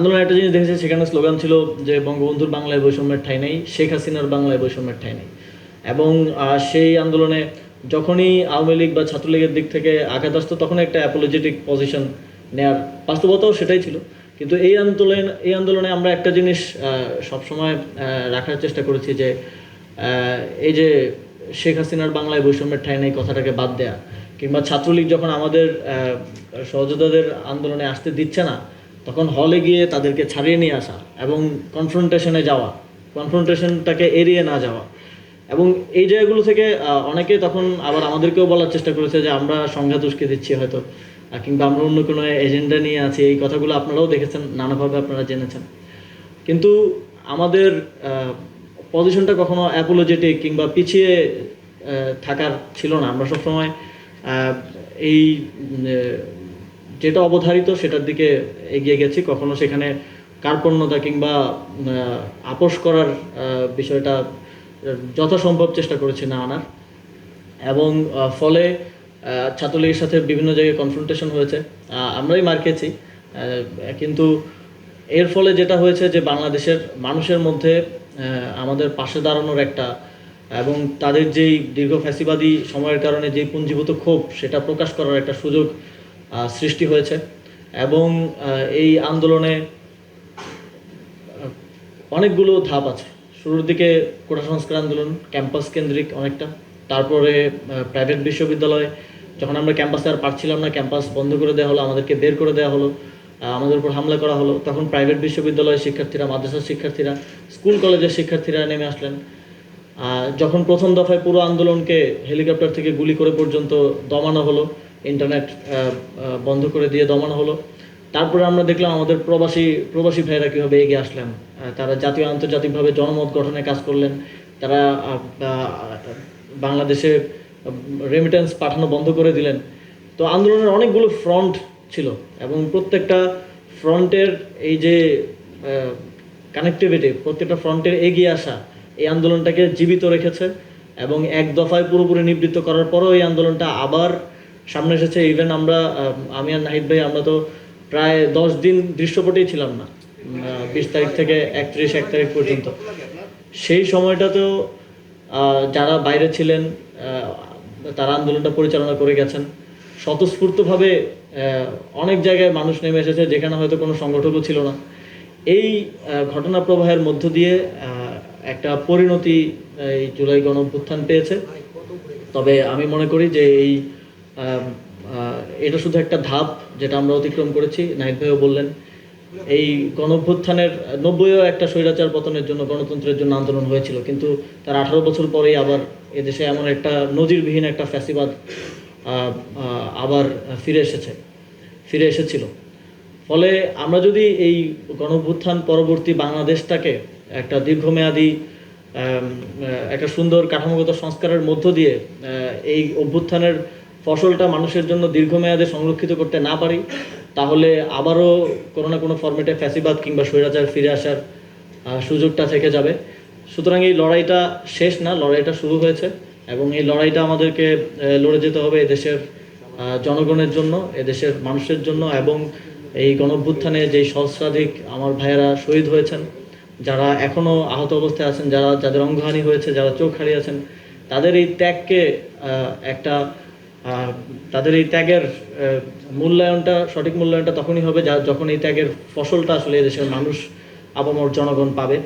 আন্দোলনের একটা জিনিস দেখেছি, সেখানে স্লোগান ছিল যে বঙ্গবন্ধুর বাংলায় বৈষম্যের ঠাঁই নেই, শেখ হাসিনার বাংলায় বৈষম্যের ঠাঁই নেই। এবং সেই আন্দোলনে যখনই আওয়ামী লীগ বা ছাত্রলীগের দিক থেকে আঘাত আসতো, তখন একটা অ্যাপোলজেটিক পজিশন নেয়ার বাস্তবতাও সেটাই ছিল। কিন্তু এই আন্দোলনে আমরা একটা জিনিস সবসময় রাখার চেষ্টা করেছি যে এই যে শেখ হাসিনার বাংলায় বৈষম্যের ঠাঁই নেই কথাটাকে বাদ দেয়া, কিংবা ছাত্রলীগ যখন আমাদের সহযোদ্ধাদের আন্দোলনে আসতে দিচ্ছে না, তখন হলে গিয়ে তাদেরকে ছাড়িয়ে নিয়ে আসা এবং কনফ্রন্টেশনে যাওয়া, কনফ্রন্টেশনটাকে এড়িয়ে না যাওয়া। এবং এই জায়গাগুলো থেকে অনেকে তখন আবার আমাদেরকেও বলার চেষ্টা করেছে যে আমরা সংঘাত উস্কে দিচ্ছি হয়তো, কিংবা আমরা অন্য কোনো এজেন্ডা নিয়ে আছি। এই কথাগুলো আপনারাও দেখেছেন, নানাভাবে আপনারা জেনেছেন। কিন্তু আমাদের পজিশনটা কখনো অ্যাপোলজেটিক কিংবা পিছিয়ে থাকার ছিল না। আমরা সবসময় এই যেটা অবধারিত সেটার দিকে এগিয়ে গেছি। কখনো সেখানে কার্পণ্যতা কিংবা আপোষ করার বিষয়টা যথাসম্ভব চেষ্টা করেছি না আনার। এবং ফলে ছাত্রলীগের সাথে বিভিন্ন জায়গায় কনফ্রন্টেশন হয়েছে, আমরাই মার খেয়েছি। কিন্তু এর ফলে যেটা হয়েছে যে বাংলাদেশের মানুষের মধ্যে আমাদের পাশে দাঁড়ানোর একটা, এবং তাদের যেই দীর্ঘ ফ্যাসিবাদী সময়ের কারণে যেই পুঞ্জীভূত ক্ষোভ, সেটা প্রকাশ করার একটা সুযোগ সৃষ্টি হয়েছে। এবং এই আন্দোলনে অনেকগুলো ধাপ আছে। শুরুর দিকে কোটা সংস্কার আন্দোলন ক্যাম্পাস কেন্দ্রিক অনেকটা, তারপরে প্রাইভেট বিশ্ববিদ্যালয়, যখন আমরা ক্যাম্পাসে আর পারছিলাম না, ক্যাম্পাস বন্ধ করে দেওয়া হলো, আমাদেরকে বের করে দেওয়া হলো, আমাদের উপর হামলা করা হলো, তখন প্রাইভেট বিশ্ববিদ্যালয়ের শিক্ষার্থীরা, মাদ্রাসার শিক্ষার্থীরা, স্কুল কলেজের শিক্ষার্থীরা নেমে আসলেন। যখন প্রথম দফায় পুরো আন্দোলনকে হেলিকপ্টার থেকে গুলি করে পর্যন্ত দমানো হলো, ইন্টারনেট বন্ধ করে দিয়ে দমানো হলো, তারপরে আমরা দেখলাম আমাদের প্রবাসী ভাইয়েরা কীভাবে এগিয়ে আসলেন। তারা জাতীয় আন্তর্জাতিকভাবে জনমত গঠনে কাজ করলেন। তারা বাংলাদেশে রেমিটেন্স পাঠানো বন্ধ করে দিলেন। তো আন্দোলনের অনেকগুলো ফ্রন্ট ছিল, এবং প্রত্যেকটা ফ্রন্টের এই যে কানেক্টিভিটি, প্রত্যেকটা ফ্রন্টের এগিয়ে আসা এই আন্দোলনটাকে জীবিত রেখেছে। এবং এক দফায় পুরোপুরি নিবৃত্ত করার পরও এই আন্দোলনটা আবার সামনে এসেছে। ইভেন আমি আর নাহিদ ভাই, আমরা তো প্রায় 10 দিন দৃশ্যপটেই ছিলাম না, 20 তারিখ থেকে 31 তারিখ পর্যন্ত। সেই সময়টাতেও যারা বাইরে ছিলেন তারা আন্দোলনটা পরিচালনা করে গেছেন স্বতঃস্ফূর্তভাবে। অনেক জায়গায় মানুষ নেমে এসেছে যেখানে হয়তো কোনো সংগঠকও ছিল না। এই ঘটনা প্রবাহের মধ্য দিয়ে একটা পরিণতি এই জুলাই গণ অভ্যুত্থান পেয়েছে। তবে আমি মনে করি যে এটা শুধু একটা ধাপ যেটা আমরা অতিক্রম করেছি। নাহিদ ভাইও বললেন, এই গণ অভ্যুত্থানের 90ও একটা স্বৈরাচার পতনের জন্য, গণতন্ত্রের জন্য আন্দোলন হয়েছিল, কিন্তু তার 18 বছর পরেই আবার এদেশে এমন একটা নজিরবিহীন একটা ফ্যাসিবাদ আবার ফিরে এসেছিল। ফলে আমরা যদি এই গণ অভ্যুত্থান পরবর্তী বাংলাদেশটাকে একটা দীর্ঘমেয়াদী একটা সুন্দর কাঠামোগত সংস্কারের মধ্য দিয়ে এই অভ্যুত্থানের ফসলটা মানুষের জন্য দীর্ঘমেয়াদে সংরক্ষিত করতে না পারি, তাহলে আবারও কোনো না কোনো ফরম্যাটে ফ্যাসিবাদ কিংবা স্বৈরাচার ফিরে আসার সুযোগটা থেকে যাবে। সুতরাং এই লড়াইটা শেষ না, লড়াইটা শুরু হয়েছে, এবং এই লড়াইটা আমাদেরকে লড়ে যেতে হবে এদেশের জনগণের জন্য, এদেশের মানুষের জন্য। এবং এই গণঅভ্যুত্থানে যেই সহস্রাধিক আমার ভাইয়েরা শহীদ হয়েছেন, যারা এখনও আহত অবস্থায় আছেন, যাদের অঙ্গহানি হয়েছে, যারা চোখ হারিয়েছেন, তাদের এই ত্যাগকে তাদের এই ত্যাগের সঠিক মূল্যায়নটা তখনই হবে যখন এই ত্যাগের ফসলটা আসলে এদেশের মানুষ, আপামর জনগণ পাবে।